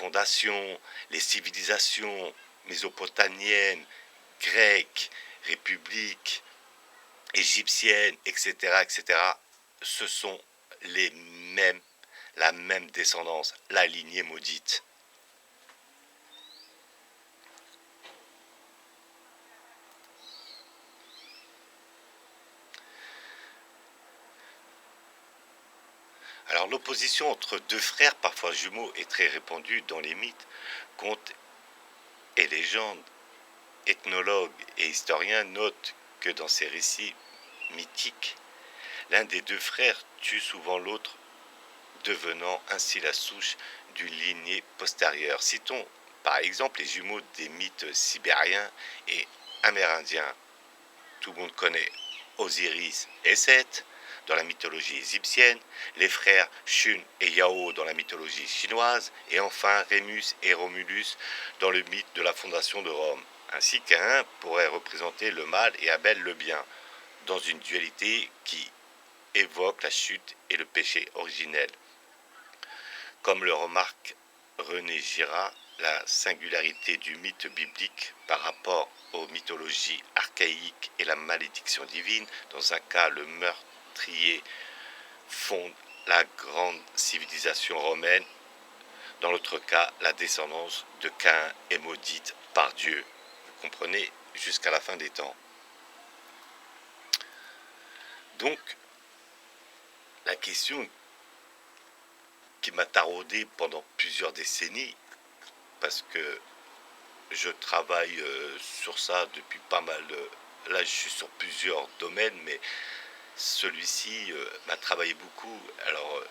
fondations, les civilisations mésopotamiennes, grecques, républiques, égyptiennes, etc., etc., ce sont la même descendance, la lignée maudite. Alors l'opposition entre deux frères, parfois jumeaux, est très répandue dans les mythes, contes et légendes. Ethnologues et historiens notent que dans ces récits mythiques, l'un des deux frères tue souvent l'autre, devenant ainsi la souche d'une lignée postérieure. Citons par exemple les jumeaux des mythes sibériens et amérindiens. Tout le monde connaît Osiris et Seth dans la mythologie égyptienne, les frères Shun et Yao dans la mythologie chinoise, et enfin Rémus et Romulus dans le mythe de la fondation de Rome. Ainsi qu'un pourrait représenter le mal et Abel le bien, dans une dualité qui évoque la chute et le péché originel. Comme le remarque René Girard, la singularité du mythe biblique par rapport aux mythologies archaïques et la malédiction divine, dans un cas le meurtrier fonde la grande civilisation romaine, dans l'autre cas la descendance de Caïn est maudite par Dieu. Vous comprenez, jusqu'à la fin des temps. Donc, la question qui m'a taraudé pendant plusieurs décennies, parce que je travaille sur ça depuis pas mal. Là, je suis sur plusieurs domaines, mais celui-ci m'a travaillé beaucoup. Alors,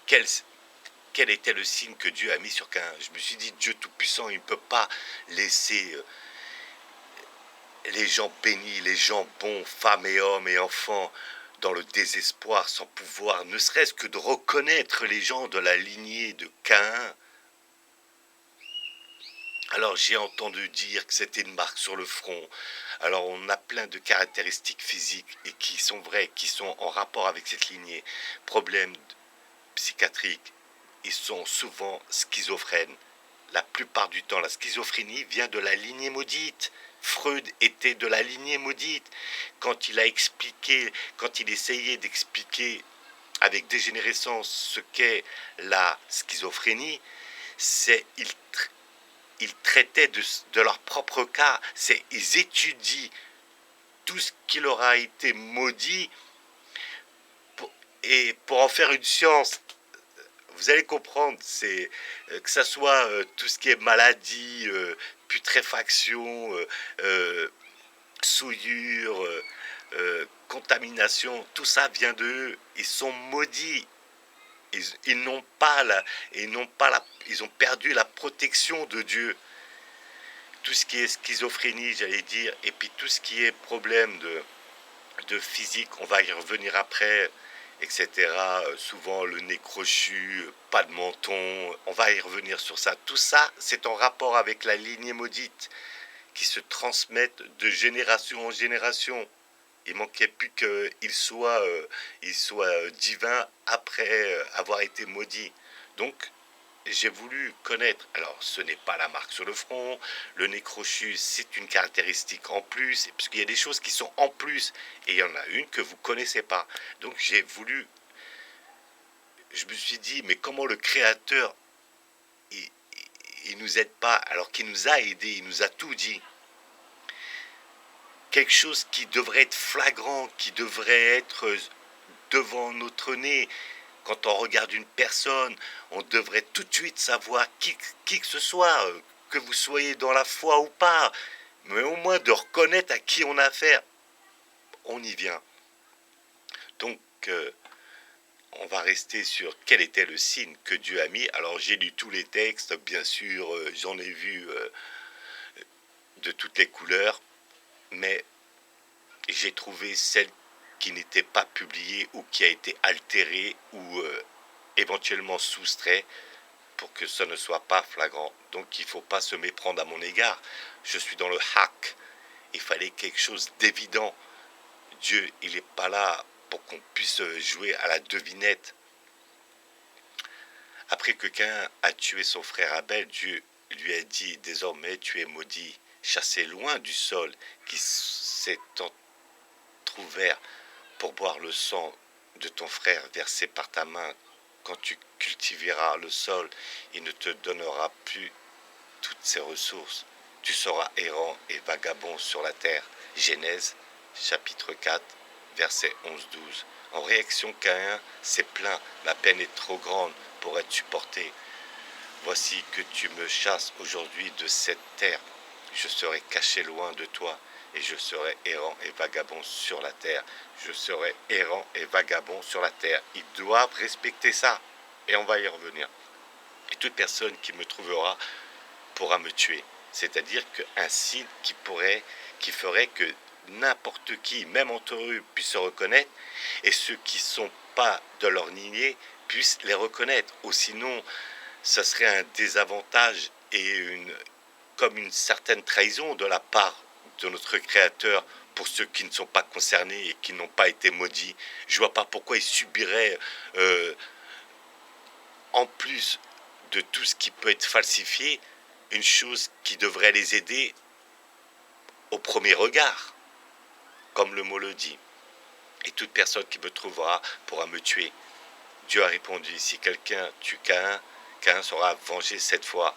quel était le signe que Dieu a mis sur Caïn? Je me suis dit, Dieu Tout-Puissant, il ne peut pas laisser les gens bénis, les gens bons, femmes et hommes et enfants, dans le désespoir, sans pouvoir, ne serait-ce que de reconnaître les gens de la lignée de Caïn. Alors j'ai entendu dire que c'était une marque sur le front. Alors on a plein de caractéristiques physiques et qui sont vraies, qui sont en rapport avec cette lignée. Problèmes psychiatriques, ils sont souvent schizophrènes. La plupart du temps, la schizophrénie vient de la lignée maudite. Freud était de la lignée maudite. Quand il essayait d'expliquer avec dégénérescence ce qu'est la schizophrénie, ils traitaient de leur propre cas. Ils étudient tout ce qui leur a été maudit pour en faire une science. Vous allez comprendre, que ça soit tout ce qui est maladie, putréfaction, souillure, contamination, tout ça vient d'eux. Ils sont maudits. Ils ont perdu la protection de Dieu. Tout ce qui est schizophrénie, j'allais dire, et puis tout ce qui est problème de physique, on va y revenir après, etc. Souvent le nez crochu, pas de menton, on va y revenir sur ça. Tout ça, c'est en rapport avec la lignée maudite qui se transmettent de génération en génération. Il manquait plus qu'il soit divin après avoir été maudit. Donc, j'ai voulu connaître. Alors, ce n'est pas la marque sur le front. Le nez crochu, c'est une caractéristique en plus. Parce qu'il y a des choses qui sont en plus. Et il y en a une que vous ne connaissez pas. Donc, je me suis dit, mais comment le Créateur, il nous aide pas, alors qu'il nous a aidés, il nous a tout dit. Quelque chose qui devrait être flagrant, qui devrait être devant notre nez. Quand on regarde une personne, on devrait tout de suite savoir qui que ce soit, que vous soyez dans la foi ou pas, mais au moins de reconnaître à qui on a affaire. On y vient. Donc, on va rester sur quel était le signe que Dieu a mis. Alors, j'ai lu tous les textes, bien sûr, j'en ai vu de toutes les couleurs, mais j'ai trouvé celle qui n'était pas publiée ou qui a été altérée ou éventuellement soustrait pour que ce ne soit pas flagrant. Donc il ne faut pas se méprendre à mon égard. Je suis dans le hack. Il fallait quelque chose d'évident. Dieu, il n'est pas là pour qu'on puisse jouer à la devinette. Après que Caïn a tué son frère Abel, Dieu lui a dit, désormais tu es maudit, chassé loin du sol qui s'est entrouvert pour boire le sang de ton frère versé par ta main. Quand tu cultiveras le sol, il ne te donnera plus toutes ses ressources. Tu seras errant et vagabond sur la terre. Genèse, chapitre 4, versets 11-12. En réaction, Caïn s'est plaint, ma peine est trop grande pour être supportée. Voici que tu me chasses aujourd'hui de cette terre. Je serai caché loin de toi, et je serai errant et vagabond sur la terre. Je serai errant et vagabond sur la terre. Ils doivent respecter ça, et on va y revenir. Et toute personne qui me trouvera pourra me tuer. C'est-à-dire qu'un signe qui ferait que n'importe qui, même entre eux, puisse se reconnaître, et ceux qui ne sont pas de leur lignée puissent les reconnaître. Ou sinon, ça serait un désavantage et comme une certaine trahison de la part de notre Créateur pour ceux qui ne sont pas concernés et qui n'ont pas été maudits. Je ne vois pas pourquoi ils subiraient, en plus de tout ce qui peut être falsifié, une chose qui devrait les aider au premier regard, comme le mot le dit. Et toute personne qui me trouvera pourra me tuer. Dieu a répondu, si quelqu'un tue Caïn, Caïn sera vengé cette fois.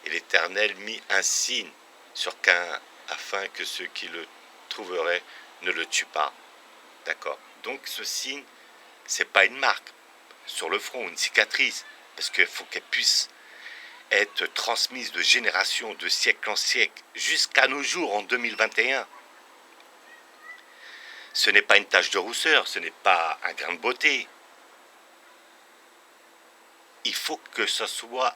Et l'Éternel mit un signe sur Caïn, afin que ceux qui le trouveraient ne le tuent pas. D'accord. Donc ce signe, c'est pas une marque sur le front, une cicatrice, parce qu'il faut qu'elle puisse être transmise de génération, de siècle en siècle, jusqu'à nos jours, en 2021. Ce n'est pas une tache de rousseur, ce n'est pas un grain de beauté. Il faut que ce soit...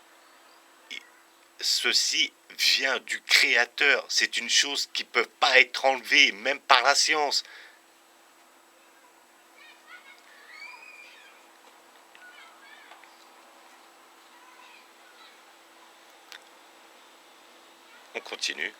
Ceci vient du Créateur. C'est une chose qui ne peut pas être enlevée, même par la science. On continue.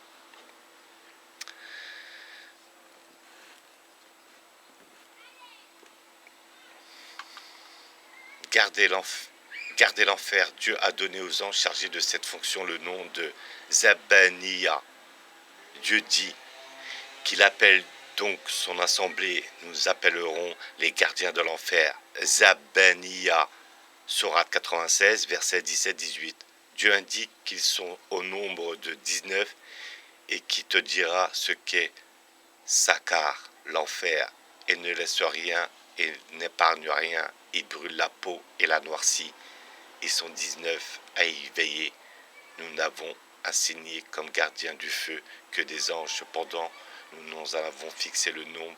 Gardez l'enfer. Dieu a donné aux anges chargés de cette fonction le nom de Zabania. Dieu dit qu'il appelle donc son assemblée. Nous appellerons les gardiens de l'enfer. Zabania. Sourate 96, versets 17-18. Dieu indique qu'ils sont au nombre de 19 et qui te dira ce qu'est Sakar, l'enfer, et ne laisse rien et n'épargne rien. Il brûle la peau et la noircit. Ils sont 19 à y veiller. Nous n'avons assigné comme gardiens du feu que des anges. Cependant, nous n'en avons fixé le nombre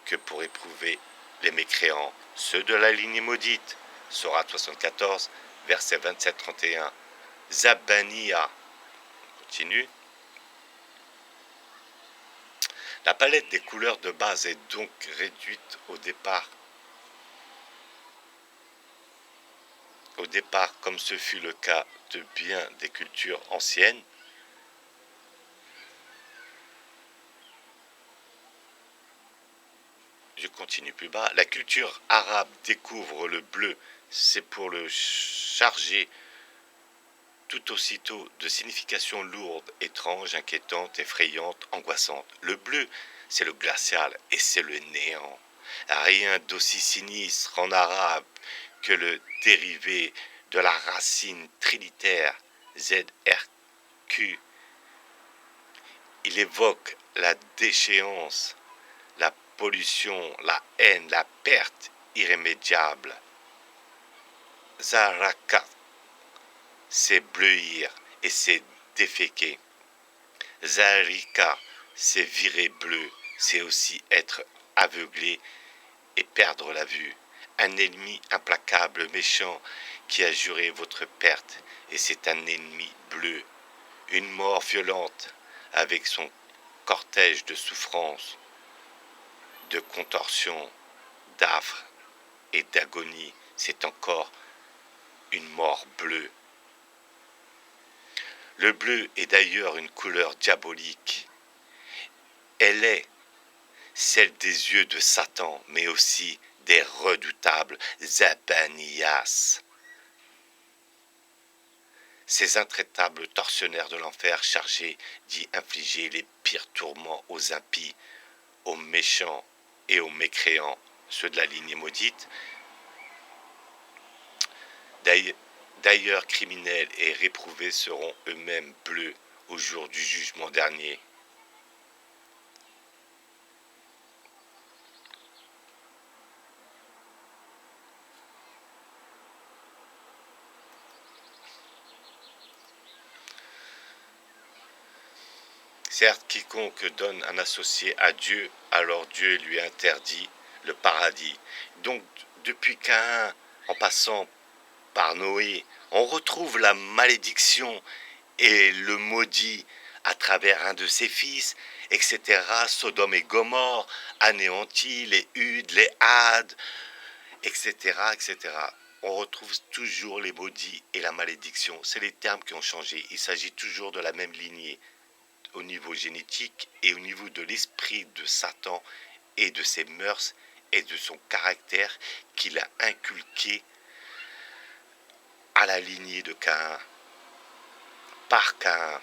que pour éprouver les mécréants, ceux de la lignée maudite. Sourate 74, verset 27-31. Zabania. Continue. La palette des couleurs de base est donc réduite au départ, comme ce fut le cas de bien des cultures anciennes. Je continue plus bas. La culture arabe découvre le bleu, c'est pour le charger tout aussitôt de significations lourdes, étranges, inquiétantes, effrayantes, angoissantes. Le bleu, c'est le glacial et c'est le néant. Rien d'aussi sinistre en arabe que le dérivé de la racine trinitaire ZRQ. Il évoque la déchéance, la pollution, la haine, la perte irrémédiable. Zaraka, c'est bleuir et c'est déféquer. Zarika, c'est virer bleu, c'est aussi être aveuglé et perdre la vue. Un ennemi implacable, méchant, qui a juré votre perte, et c'est un ennemi bleu. Une mort violente, avec son cortège de souffrances, de contorsions, d'affres et d'agonie, c'est encore une mort bleue. Le bleu est d'ailleurs une couleur diabolique. Elle est celle des yeux de Satan, mais aussi des redoutables Zabaniyas. ces intraitables tortionnaires de l'enfer chargés d'y infliger les pires tourments aux impies, aux méchants et aux mécréants, ceux de la lignée maudite, d'ailleurs criminels et réprouvés seront eux-mêmes bleus au jour du jugement dernier. Certes, quiconque donne un associé à Dieu, alors Dieu lui interdit le paradis. Donc, depuis Caïn, en passant par Noé, on retrouve la malédiction et le maudit à travers un de ses fils, etc. Sodome et Gomorre, anéantis, les Hudes, les Hades, etc., etc. On retrouve toujours les maudits et la malédiction. C'est les termes qui ont changé. Il s'agit toujours de la même lignée au niveau génétique et au niveau de l'esprit de Satan et de ses mœurs et de son caractère qu'il a inculqué à la lignée de Caïn, par Caïn.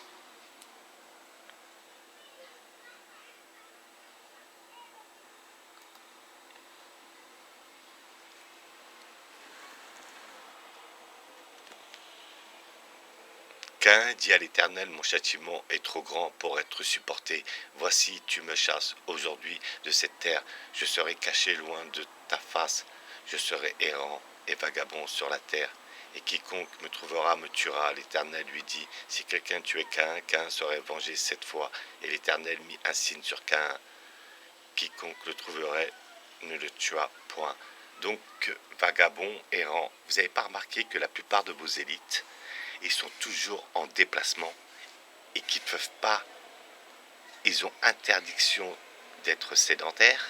Caïn dit à l'Éternel, mon châtiment est trop grand pour être supporté. Voici, tu me chasses aujourd'hui de cette terre. Je serai caché loin de ta face. Je serai errant et vagabond sur la terre. Et quiconque me trouvera me tuera. L'Éternel lui dit, si quelqu'un tuait Caïn, Caïn serait vengé 7 fois. Et l'Éternel mit un signe sur Caïn. Quiconque le trouverait ne le tua point. Donc, vagabond, errant. Vous n'avez pas remarqué que la plupart de vos élites, ils sont toujours en déplacement et qu'ils ne peuvent pas, ils ont interdiction d'être sédentaires,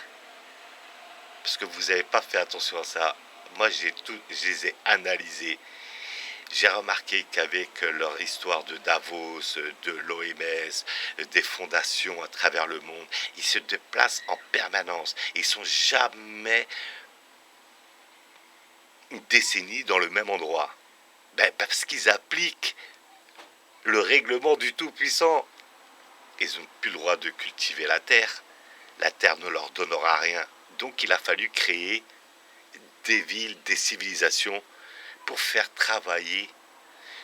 parce que vous n'avez pas fait attention à ça. Moi, je les ai analysés. J'ai remarqué qu'avec leur histoire de Davos, de l'OMS, des fondations à travers le monde, ils se déplacent en permanence. Ils ne sont jamais une décennie dans le même endroit. Parce qu'ils appliquent le règlement du Tout-Puissant. Ils n'ont plus le droit de cultiver la terre. La terre ne leur donnera rien. Donc il a fallu créer des villes, des civilisations pour faire travailler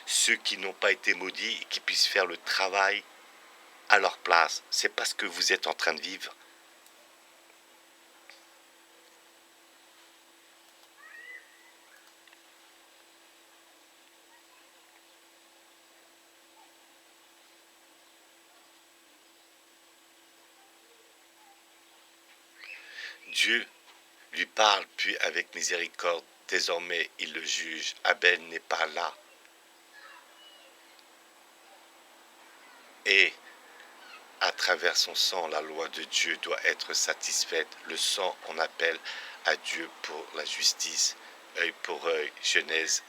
ceux qui n'ont pas été maudits et qui puissent faire le travail à leur place. C'est pas ce que vous êtes en train de vivre. Dieu lui parle, puis avec miséricorde, désormais il le juge. Abel n'est pas là. Et à travers son sang, la loi de Dieu doit être satisfaite. Le sang, on appelle à Dieu pour la justice. Œil pour œil, Genèse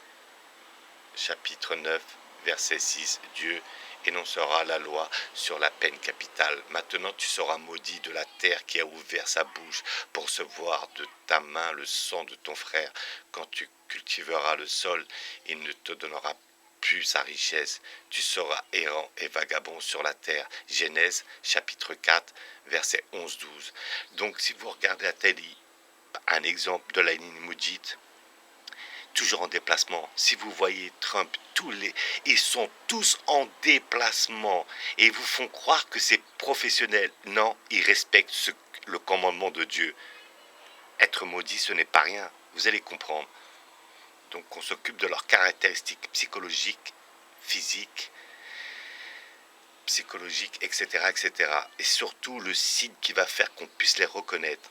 chapitre 9, verset 6. Dieu énoncera la loi sur la peine capitale. Maintenant tu seras maudit de la terre qui a ouvert sa bouche pour recevoir de ta main le sang de ton frère. Quand tu cultiveras le sol, il ne te donnera plus sa richesse. Tu seras errant et vagabond sur la terre. Genèse chapitre 4, verset 11-12. Donc si vous regardez Athélie, un exemple de la ligne maudite, toujours en déplacement. Si vous voyez Trump, ils sont tous en déplacement et ils vous font croire que c'est professionnel. Non, ils respectent le commandement de Dieu. Être maudit, ce n'est pas rien. Vous allez comprendre. Donc on s'occupe de leurs caractéristiques psychologiques, physiques, psychologiques, etc., etc. Et surtout le signe qui va faire qu'on puisse les reconnaître.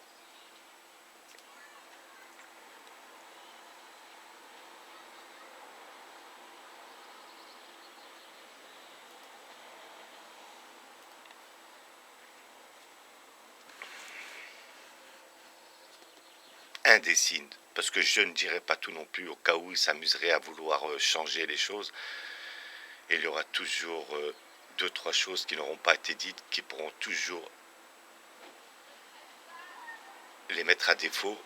Un des signes, parce que je ne dirai pas tout non plus au cas où ils s'amuseraient à vouloir changer les choses. Et il y aura toujours 2-3 choses qui n'auront pas été dites, qui pourront toujours les mettre à défaut.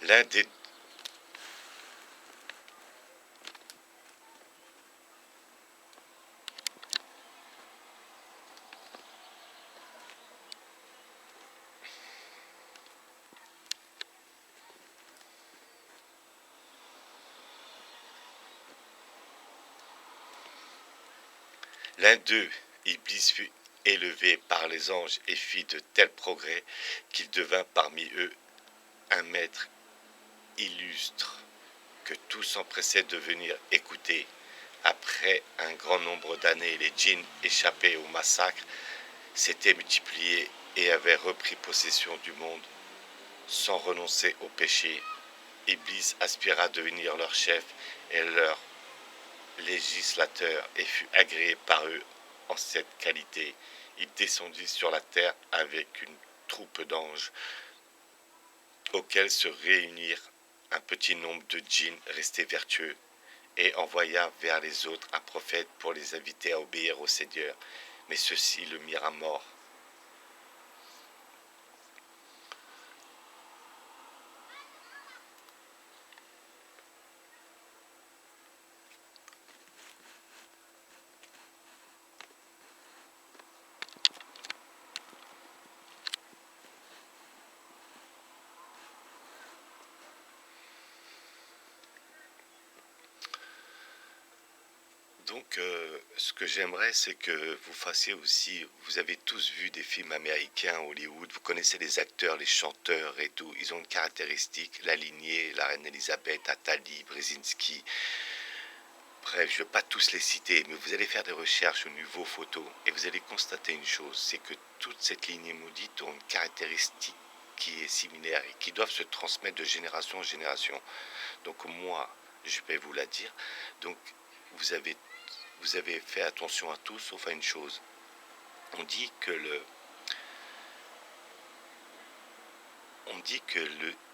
L'un des L'un d'eux, Iblis, fut élevé par les anges et fit de tels progrès qu'il devint parmi eux un maître illustre que tous s'empressaient de venir écouter. Après un grand nombre d'années, les djinns, échappés au massacre, s'étaient multipliés et avaient repris possession du monde sans renoncer au péché. Iblis aspira à devenir leur chef et leur législateur et fut agréé par eux en cette qualité. Il descendit sur la terre avec une troupe d'anges auxquels se réunirent un petit nombre de djinns restés vertueux et envoya vers les autres un prophète pour les inviter à obéir au Seigneur. Mais ceux-ci le mirent à mort. Donc, ce que j'aimerais, c'est que vous fassiez aussi, vous avez tous vu des films américains, Hollywood, vous connaissez les acteurs, les chanteurs et tout, ils ont une caractéristique, la lignée, la reine Elisabeth, Attali, Brzezinski, bref, je ne vais pas tous les citer, mais vous allez faire des recherches au niveau photo et vous allez constater une chose, c'est que toute cette lignée maudite ont une caractéristique qui est similaire et qui doivent se transmettre de génération en génération. Donc moi, je vais vous la dire. Donc vous avez fait attention à tout sauf à une chose. On dit que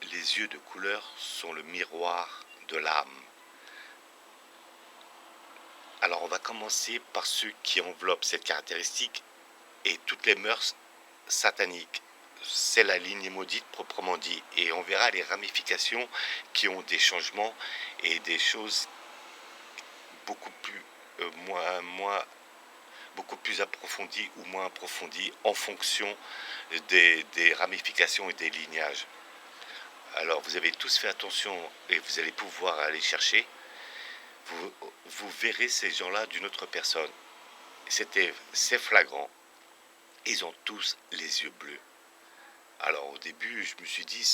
les yeux de couleur sont le miroir de l'âme. Alors on va commencer par ceux qui enveloppent cette caractéristique et toutes les mœurs sataniques. C'est la lignée maudite proprement dit. Et on verra les ramifications qui ont des changements et des choses beaucoup plus beaucoup plus approfondies ou moins approfondies en fonction des ramifications et des lignages. Alors vous avez tous fait attention et vous allez pouvoir aller chercher. Vous verrez ces gens-là d'une autre personne. C'est flagrant. Ils ont tous les yeux bleus. Alors au début, je me suis dit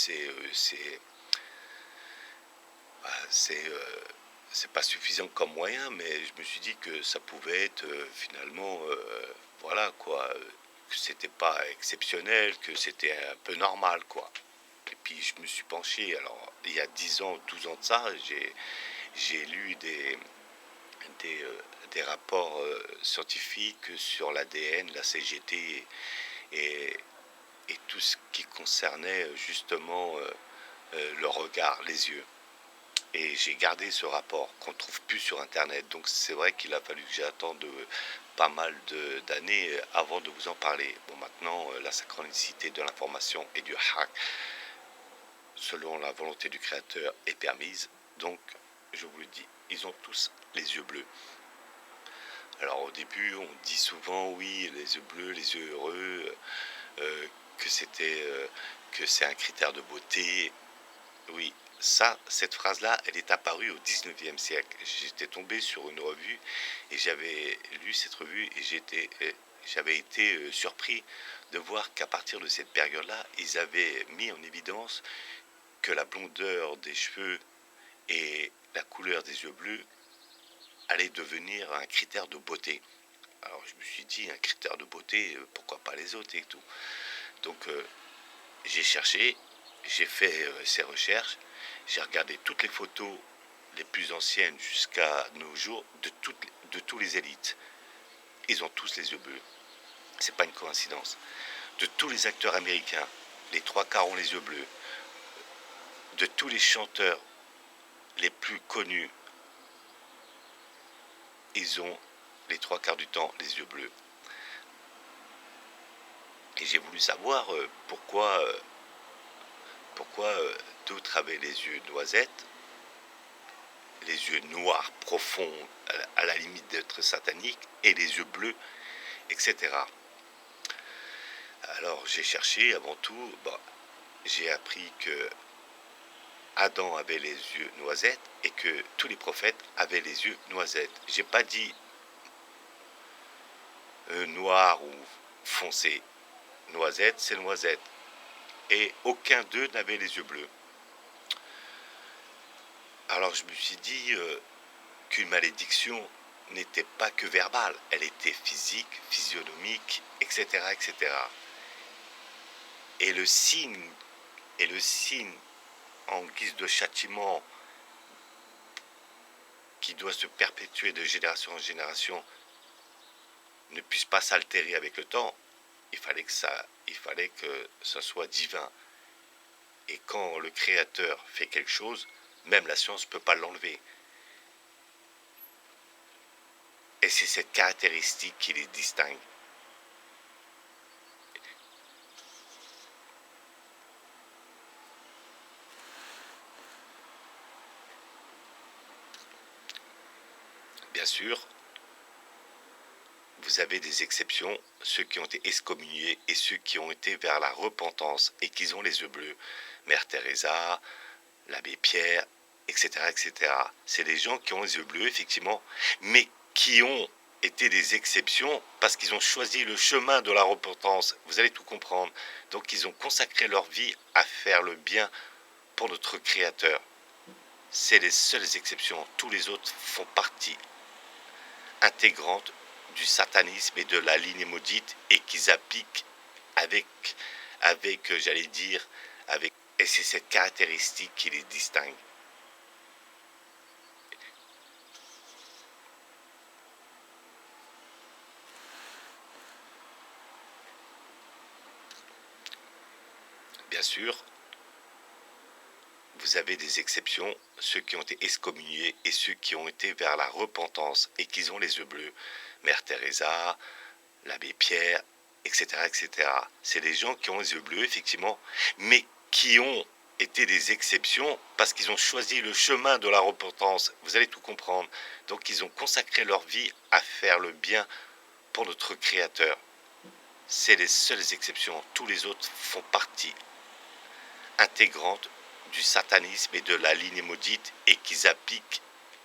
c'est pas suffisant comme moyen, mais je me suis dit que ça pouvait être finalement voilà quoi, que c'était pas exceptionnel, que c'était un peu normal quoi. Et puis je me suis penché. Alors il y a 10 ans, 12 ans de ça, j'ai lu des, euh, des rapports scientifiques sur l'ADN, la CGT et, et tout ce qui concernait justement le regard, les yeux. Et j'ai gardé ce rapport qu'on ne trouve plus sur Internet. Donc c'est vrai qu'il a fallu que j'attende pas mal d'années avant de vous en parler. Bon, maintenant, la synchronicité de l'information et du hack, selon la volonté du créateur, est permise. Donc, je vous le dis, ils ont tous les yeux bleus. Alors au début, on dit souvent, oui, les yeux bleus, les yeux heureux, que que c'est un critère de beauté. Oui, cette phrase-là, elle est apparue au 19e siècle. J'étais tombé sur une revue et j'avais lu cette revue et j'avais été surpris de voir qu'à partir de cette période-là, ils avaient mis en évidence que la blondeur des cheveux et la couleur des yeux bleus allait devenir un critère de beauté. Alors je me suis dit, un critère de beauté, pourquoi pas les autres et tout. Donc j'ai cherché, j'ai fait ces recherches, j'ai regardé toutes les photos les plus anciennes jusqu'à nos jours de tous les élites. Ils ont tous les yeux bleus. C'est pas une coïncidence. De tous les acteurs américains, les trois quarts ont les yeux bleus. De tous les chanteurs les plus connus, ils ont les trois quarts du temps les yeux bleus. Et j'ai voulu savoir pourquoi d'autres avaient les yeux noisettes, les yeux noirs profonds à la limite d'être sataniques, et les yeux bleus, etc. Alors j'ai cherché avant tout, j'ai appris que Adam avait les yeux noisettes et que tous les prophètes avaient les yeux noisettes. J'ai pas dit noir ou foncé. Noisette, c'est noisette. Et aucun d'eux n'avait les yeux bleus. Alors je me suis dit qu'une malédiction n'était pas que verbale, elle était physique, physionomique, etc., etc. Et le signe en guise de châtiment qui doit se perpétuer de génération en génération ne puisse pas s'altérer avec le temps, il fallait que ça soit divin. Et quand le Créateur fait quelque chose, même la science ne peut pas l'enlever. Et c'est cette caractéristique qui les distingue. Bien sûr, vous avez des exceptions, ceux qui ont été excommuniés et ceux qui ont été vers la repentance et qui ont les yeux bleus. Mère Teresa, l'abbé Pierre, etc., etc. C'est des gens qui ont les yeux bleus, effectivement, mais qui ont été des exceptions parce qu'ils ont choisi le chemin de la repentance. Vous allez tout comprendre. Donc ils ont consacré leur vie à faire le bien pour notre Créateur. C'est les seules exceptions. Tous les autres font partie intégrante du satanisme et de la lignée maudite et qu'ils appliquent avec j'allais dire, et c'est cette caractéristique qui les distingue. Bien sûr, vous avez des exceptions, ceux qui ont été excommuniés et ceux qui ont été vers la repentance et qui ont les yeux bleus. Mère Teresa, l'abbé Pierre, etc., etc. C'est des gens qui ont les yeux bleus, effectivement, mais qui ont été des exceptions parce qu'ils ont choisi le chemin de la repentance. Vous allez tout comprendre. Donc ils ont consacré leur vie à faire le bien pour notre Créateur. C'est les seules exceptions. Tous les autres font partie intégrante du satanisme et de la lignée maudite et qu'ils appliquent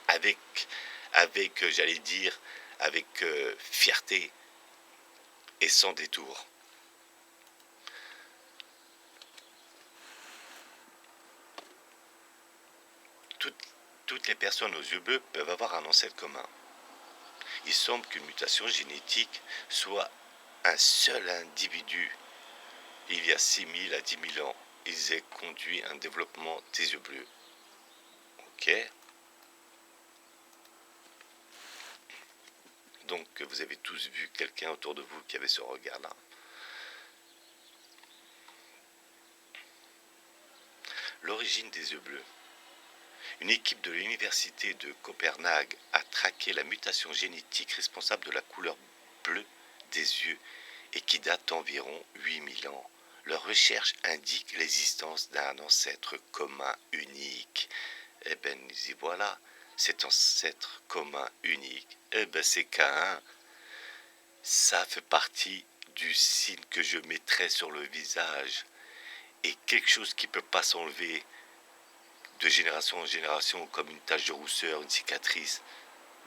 avec j'allais dire, avec fierté et sans détour. Toutes les personnes aux yeux bleus peuvent avoir un ancêtre commun. Il semble qu'une mutation génétique soit un seul individu, il y a 6 000 à 10 000 ans, ils aient conduit un développement des yeux bleus. Ok. Donc vous avez tous vu quelqu'un autour de vous qui avait ce regard-là. L'origine des yeux bleus. Une équipe de l'université de Copenhague a traqué la mutation génétique responsable de la couleur bleue des yeux et qui date d'environ 8000 ans. Leur recherche indique l'existence d'un ancêtre commun unique. Eh bien, nous y voilà. Cet ancêtre commun unique, c'est Caïn. Ça fait partie du signe que je mettrai sur le visage. Et quelque chose qui ne peut pas s'enlever de génération en génération, comme une tache de rousseur, une cicatrice,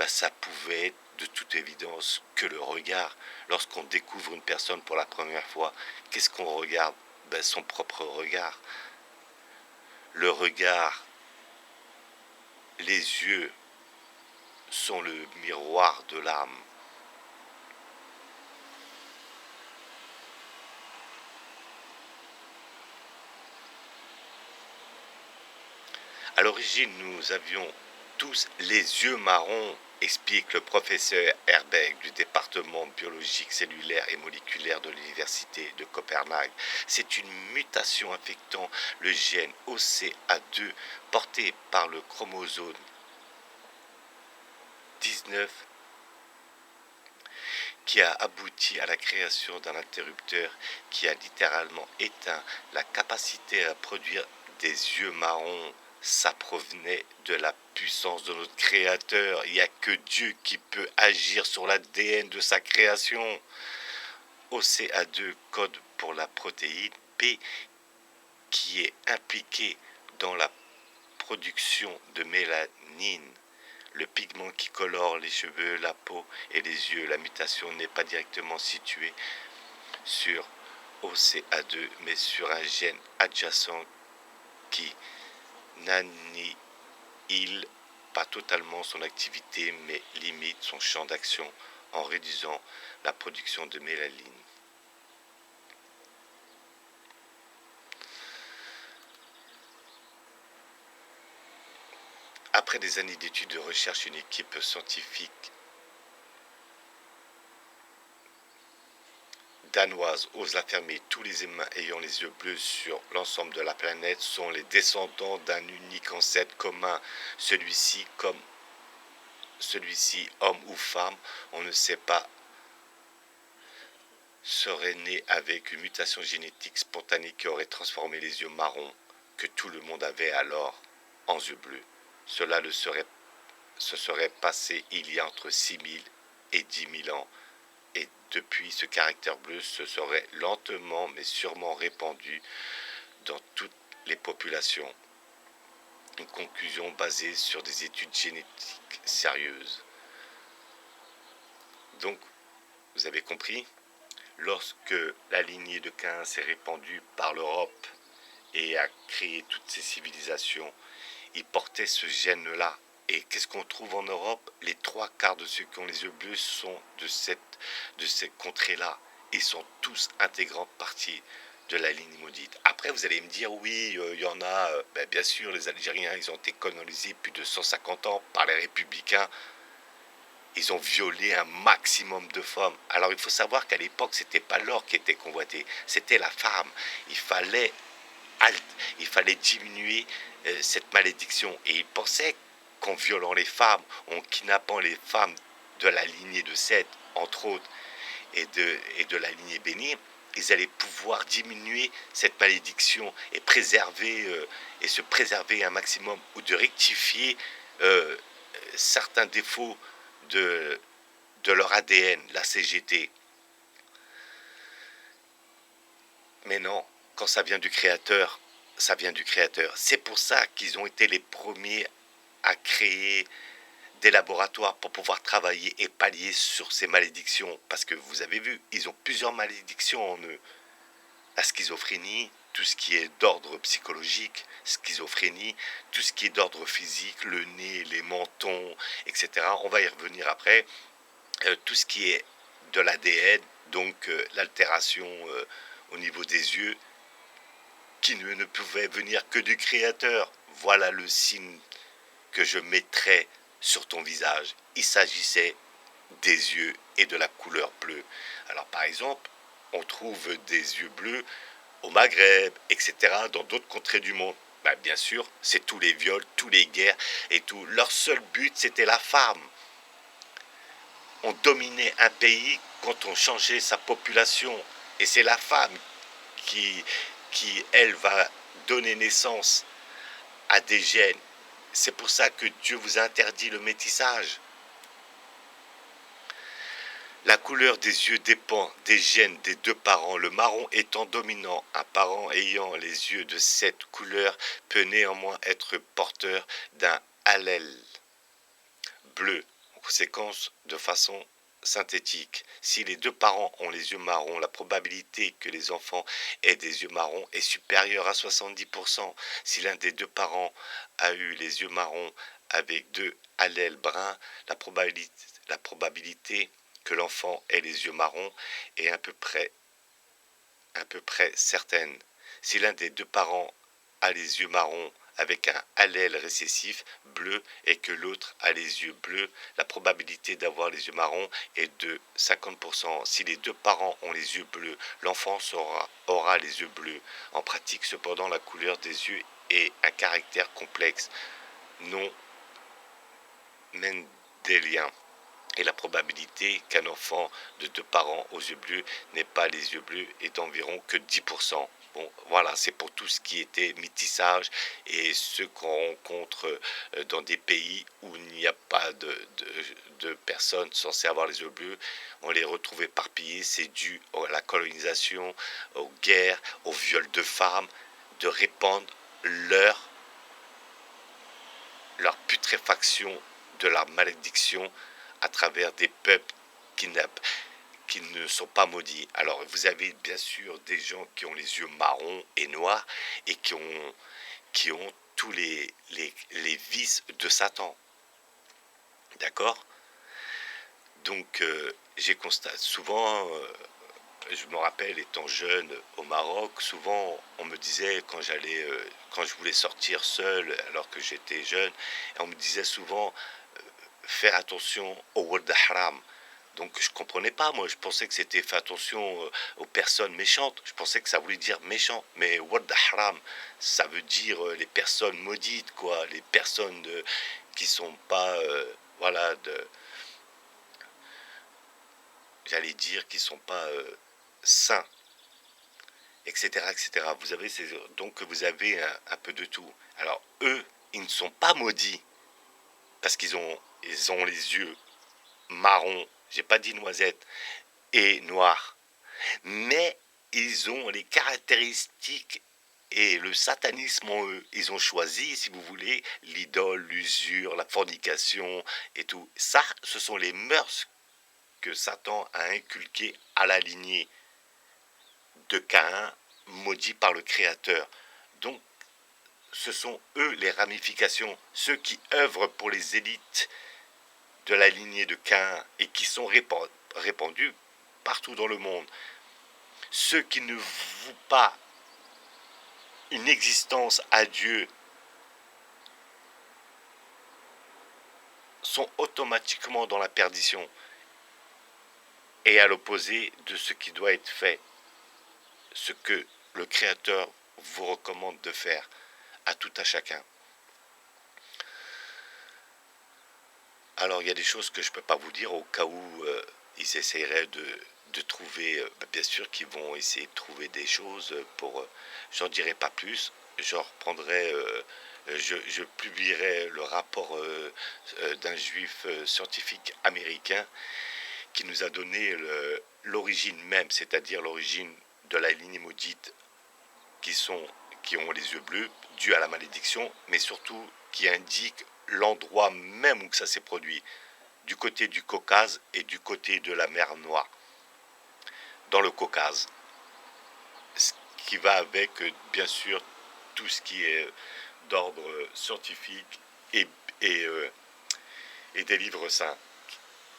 ça pouvait être de toute évidence que le regard. Lorsqu'on découvre une personne pour la première fois, qu'est-ce qu'on regarde? Son propre regard. Le regard, les yeux sont le miroir de l'âme. À l'origine, nous avions tous les yeux marrons, explique le professeur Herbeck du département biologique cellulaire et moléculaire de l'université de Copenhague. C'est une mutation affectant le gène OCA2 porté par le chromosome 19 qui a abouti à la création d'un interrupteur qui a littéralement éteint la capacité à produire des yeux marrons, ça provenait de la puissance de notre Créateur. Il n'y a que Dieu qui peut agir sur l'ADN de sa création. OCA2 code pour la protéine P qui est impliquée dans la production de mélanine, le pigment qui colore les cheveux, la peau et les yeux. La mutation n'est pas directement située sur OCA2 mais sur un gène adjacent qui n'annihile pas totalement son activité mais limite son champ d'action en réduisant la production de mélanine. Après des années d'études de recherche, une équipe scientifique danoise ose l'affirmer, tous les humains ayant les yeux bleus sur l'ensemble de la planète sont les descendants d'un unique ancêtre commun. Celui-ci, homme ou femme, on ne sait pas, serait né avec une mutation génétique spontanée qui aurait transformé les yeux marrons que tout le monde avait alors en yeux bleus. Cela se serait passé il y a entre 6000 et 10 000 ans. Et depuis, ce caractère bleu se serait lentement mais sûrement répandu dans toutes les populations. Une conclusion basée sur des études génétiques sérieuses. Donc, vous avez compris, lorsque la lignée de Caïn s'est répandue par l'Europe et a créé toutes ces civilisations, il portait ce gène-là. Et qu'est-ce qu'on trouve en Europe? Les 3/4 de ceux qui ont les yeux bleus sont de ces contrées-là. Ils sont tous intégrante partie de la ligne maudite. Après, vous allez me dire, oui, il y en a, bien sûr, les Algériens, ils ont été colonisés plus de 150 ans par les républicains. Ils ont violé un maximum de femmes. Alors, il faut savoir qu'à l'époque, c'était pas l'or qui était convoité, c'était la femme. Il fallait diminuer cette malédiction. Et ils pensaient qu'en violant les femmes, en kidnappant les femmes de la lignée de Seth, entre autres, et de la lignée bénie, ils allaient pouvoir diminuer cette malédiction et se préserver un maximum, ou de rectifier certains défauts de leur ADN, la CGT. Mais non, quand ça vient du Créateur, ça vient du Créateur. C'est pour ça qu'ils ont été les premiers à créer des laboratoires pour pouvoir travailler et pallier sur ces malédictions. Parce que vous avez vu, ils ont plusieurs malédictions en eux. La schizophrénie, tout ce qui est d'ordre psychologique, schizophrénie, tout ce qui est d'ordre physique, le nez, les mentons, etc. On va y revenir après. Tout ce qui est de l'ADN, donc l'altération au niveau des yeux, qui ne pouvait venir que du Créateur. Voilà le signe que je mettrais sur ton visage. Il s'agissait des yeux et de la couleur bleue. Alors par exemple, on trouve des yeux bleus au Maghreb, etc., dans d'autres contrées du monde. Bien sûr, c'est tous les viols, tous les guerres et tout. Leur seul but, c'était la femme. On dominait un pays quand on changeait sa population. Et c'est la femme qui elle, va donner naissance à des gènes. C'est pour ça que Dieu vous a interdit le métissage. La couleur des yeux dépend des gènes des deux parents, le marron étant dominant. Un parent ayant les yeux de cette couleur peut néanmoins être porteur d'un allèle bleu, en conséquence de façon synthétique. Si les deux parents ont les yeux marrons, la probabilité que les enfants aient des yeux marrons est supérieure à 70%. Si l'un des deux parents a eu les yeux marrons avec deux allèles bruns, la probabilité que l'enfant ait les yeux marrons est à peu près certaine. Si l'un des deux parents a les yeux marrons avec un allèle récessif bleu et que l'autre a les yeux bleus, la probabilité d'avoir les yeux marrons est de 50%. Si les deux parents ont les yeux bleus, l'enfant aura les yeux bleus. En pratique, cependant, la couleur des yeux est un caractère complexe, non mendélien. Et la probabilité qu'un enfant de deux parents aux yeux bleus n'ait pas les yeux bleus est d'environ que 10%. Bon, voilà, c'est pour tout ce qui était métissage et ceux qu'on rencontre dans des pays où il n'y a pas de personnes censées avoir les yeux bleus. On les retrouve éparpillés, c'est dû à la colonisation, aux guerres, aux viols de femmes, de répandre leur, leur putréfaction de la malédiction à travers des peuples qui ne sont pas maudits. Alors vous avez bien sûr des gens qui ont les yeux marrons et noirs et qui ont tous les vices de Satan. D'accord? Donc j'ai constaté souvent, je me rappelle étant jeune au Maroc, souvent on me disait quand je voulais sortir seul alors que j'étais jeune, on me disait souvent faire attention au Wad Haram. Donc je comprenais pas, moi je pensais que c'était fait attention aux personnes méchantes, je pensais que ça voulait dire méchant, mais Wad Haram, ça veut dire les personnes maudites, quoi, les personnes qui sont pas, voilà, j'allais dire, qui sont pas saints, etc., etc. Donc vous avez un peu de tout. Alors eux, ils ne sont pas maudits parce ils ont les yeux marrons, j'ai pas dit noisettes, et noirs. Mais ils ont les caractéristiques et le satanisme en eux. Ils ont choisi, si vous voulez, l'idole, l'usure, la fornication et tout. Ça, ce sont les mœurs que Satan a inculquées à la lignée de Caïn, maudit par le Créateur. Donc, ce sont eux les ramifications, ceux qui œuvrent pour les élites de la lignée de Caïn et qui sont répandus partout dans le monde. Ceux qui ne vouent pas une existence à Dieu sont automatiquement dans la perdition et à l'opposé de ce qui doit être fait, ce que le Créateur vous recommande de faire à tout à chacun. Alors il y a des choses que je ne peux pas vous dire au cas où ils essaieraient de trouver, bien sûr qu'ils vont essayer de trouver des choses pour, j'en dirai pas plus, je reprendrai, je publierai le rapport d'un juif scientifique américain qui nous a donné l'origine même, c'est-à-dire l'origine de la lignée maudite qui ont les yeux bleus, dû à la malédiction, mais surtout qui indique l'endroit même où ça s'est produit, du côté du Caucase et du côté de la mer Noire, dans le Caucase. Ce qui va avec, bien sûr, tout ce qui est d'ordre scientifique et des livres saints.